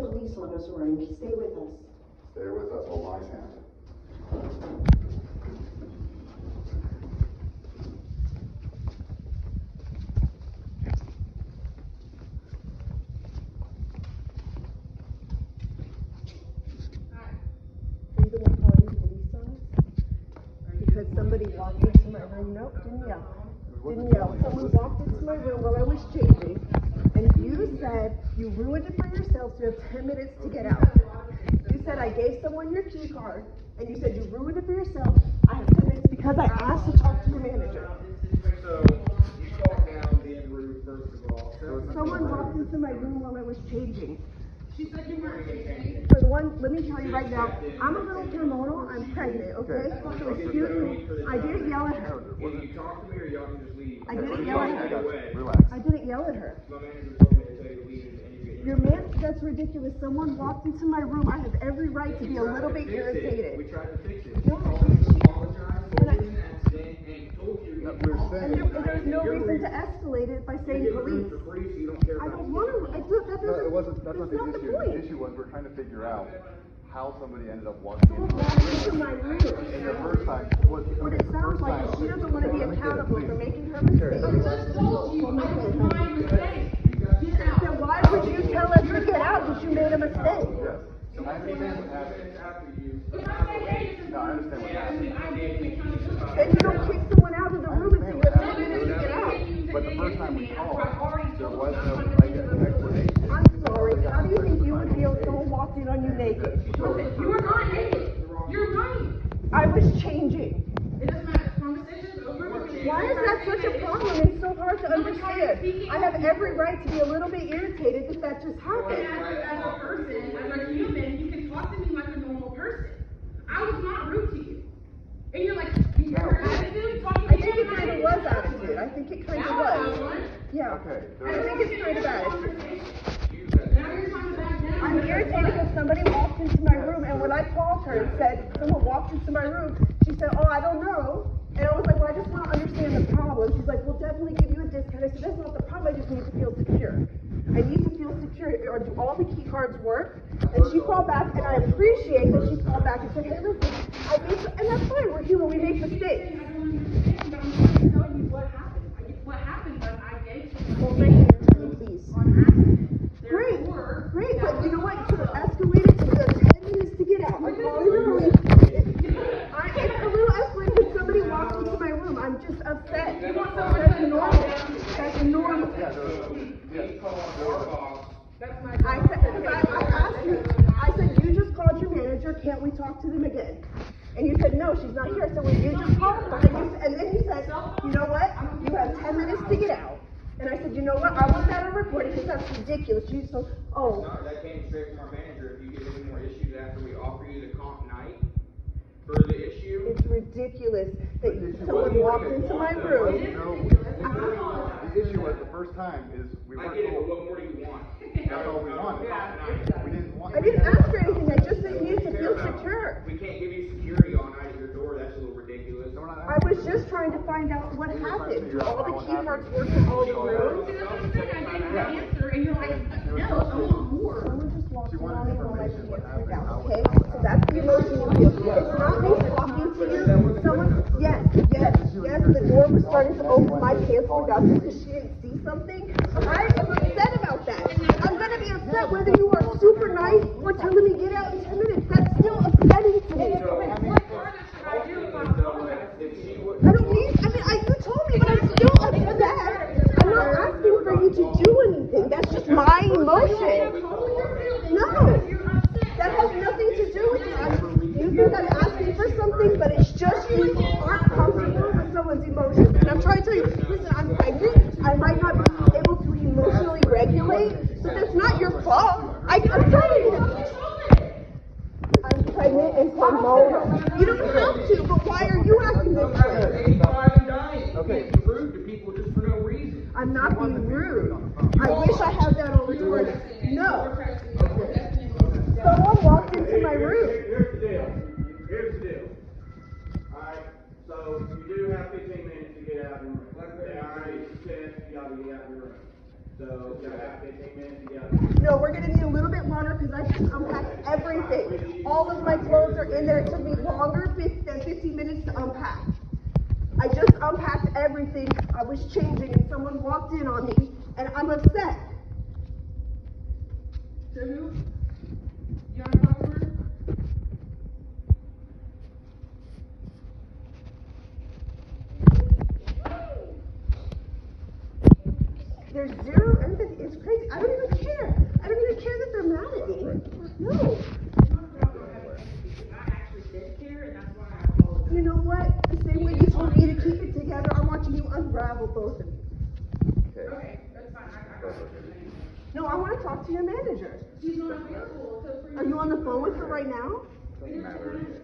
police on us around. Stay with us. Stay with us. Hold my hand. Are you going to call any police on us? Because somebody walked into my room. Nope, didn't yell. Didn't yell. Someone walked into my room while I was changing, and you said you ruined it for yourself, so you have 10 minutes to get out. You said I gave someone your key card, and you said you ruined it for yourself. I have 10 minutes because I asked to talk to your manager. So, you called down being rude, first of all. Someone walked into my room while I was changing. She said you weren't changing. For the one, let me tell you right now, I'm a little hormonal, I'm pregnant, okay? So excuse me, I didn't yell at her. Either you talk to me or y'all can just leave. I didn't yell at her. Relax. I didn't yell at her. My manager told me to tell you to leave and you get Your man, that's ridiculous. Someone walked into my room. I have every right to be a little bit irritated. We tried to fix it. No, Apologized, told you an accident, and told you. and there's no reason to escalate it by saying police. For free, so you don't care I about don't want to. That doesn't. No, it wasn't. That's not not the issue. point. The issue was we're trying to figure out how somebody ended up walking into Into my room. And the first time was What it sounds like is she doesn't want to be accountable for making her mistakes. I just told you, it was my mistake. Get out. Then why would you tell us to get out because you made a mistake? Yes. I understand what happened. after you. If I say, hey, this is No, I understand what happened. I gave you accountability. Then you don't kick someone out of the room and say you have 10 minutes to get out. But the first time we called, there was no explanation. I'm sorry. How do you think you would feel if someone walked in on you naked? Listen, you are not naked. You're running. I was changing. It doesn't matter. Conversation's over. Why is that such a problem? It's so hard to understand. I have every right to be a little bit irritated that that just happened. As a person, as a human, you can talk to me like a normal person. I was not rude to you. And you're like, your attitude talking to I me. think it kind of was attitude. I think it kind of was. Yeah. Okay. I think it's kind of attitude. Now you're trying to back down. I'm irritated because somebody walked into my room, and when I called her and said, someone walked into my room, she said, oh, I don't know. And I was like, well, I just want to understand the problem. She's like, we'll definitely give you a discount. I said, that's not the problem. I just need to feel secure. I need to feel secure. Or do all the key cards work? And she called back, and I appreciate that she called back and said, hey, listen, I made some, and that's fine. We're human. We make mistakes. I don't understand, but I'm trying to tell you what happened. What happened was I gave Well, someone thank you. Tell me, please. on accident. Great. Therefore, Great, but you know what? You escalated to the 10 minutes to get out. I'm calling the police. It's a little escalated because somebody walked into my room. I'm just upset. That's normal. That's normal. that's my I said, because I asked you, I said, you just called your manager. Can't we talk to them again? And you said, no, she's not here. So when you just called her, and then you said, you know what? You have 10 minutes to get out. And I said, you know what? I want that on recording because that's ridiculous. She's so, oh. No, that came straight from our manager. If you get any more issues after we offer you the comp night for the issue. It's ridiculous that someone walked into my room. The issue was the first time is we I weren't get it, but told. what more do you want? That's all we wanted. We didn't want. I didn't ask for anything. I just said you need to feel secure. We can't give you security all night at your door. That's a little ridiculous. No, we're not I was just trying to find out what happened. Do all the key cards work in all the rooms? See, that's what I'm saying. I gave you an answer, and you're like, no, I want more. Someone just walked She in wanted on me while my information what pants were happened, down, how okay? it happened. So that's the emotion you feel. It's not me talking to you. Someone, yes, the door was starting to open, my pants were down because she didn't see something. I am upset about that. I'm gonna be upset whether you are super nice or telling me get out in 10 minutes. That's still upsetting to me. What further should I do if I apologize? I don't need, you told me, but I'm still upset. I'm not asking for you to do anything. That's just my emotion. No, that has nothing to do with it. You think I'm asking for something, but it's just you aren't comfortable with someone's emotions. And I'm trying to tell you, listen, I'm pregnant. I might not be able to emotionally regulate, so that's not your fault. I'm telling you. I'm pregnant and hormonal. You don't have to, but why are you acting this way? Okay. Rude to people just for no reason. I'm not being rude. I wish I had that on recording. No. Someone walked into my room. Here's the deal. Alright, so you do have 15 minutes to get out of your room. Alright, it's a test, you gotta get out of your room. So you gotta have 15 minutes to get out of your room. No, we're gonna need a little bit longer because is I just unpacked everything. All of my clothes are in there. It took me longer than 15 minutes to unpack. I just unpacked everything. I was changing and someone walked in on me and I'm upset. To who? You want to talk to her? There's zero empathy. It's crazy. I don't even care. I don't even care that they're mad at me. No. I actually did care, and that's why I apologize. You know what? The same way you told me to keep it together, I'm watching you unravel both of you. Okay, that's fine. I got it. No, I want to talk to your manager. She's not available. So for Are you on the phone with her right now? Doesn't matter.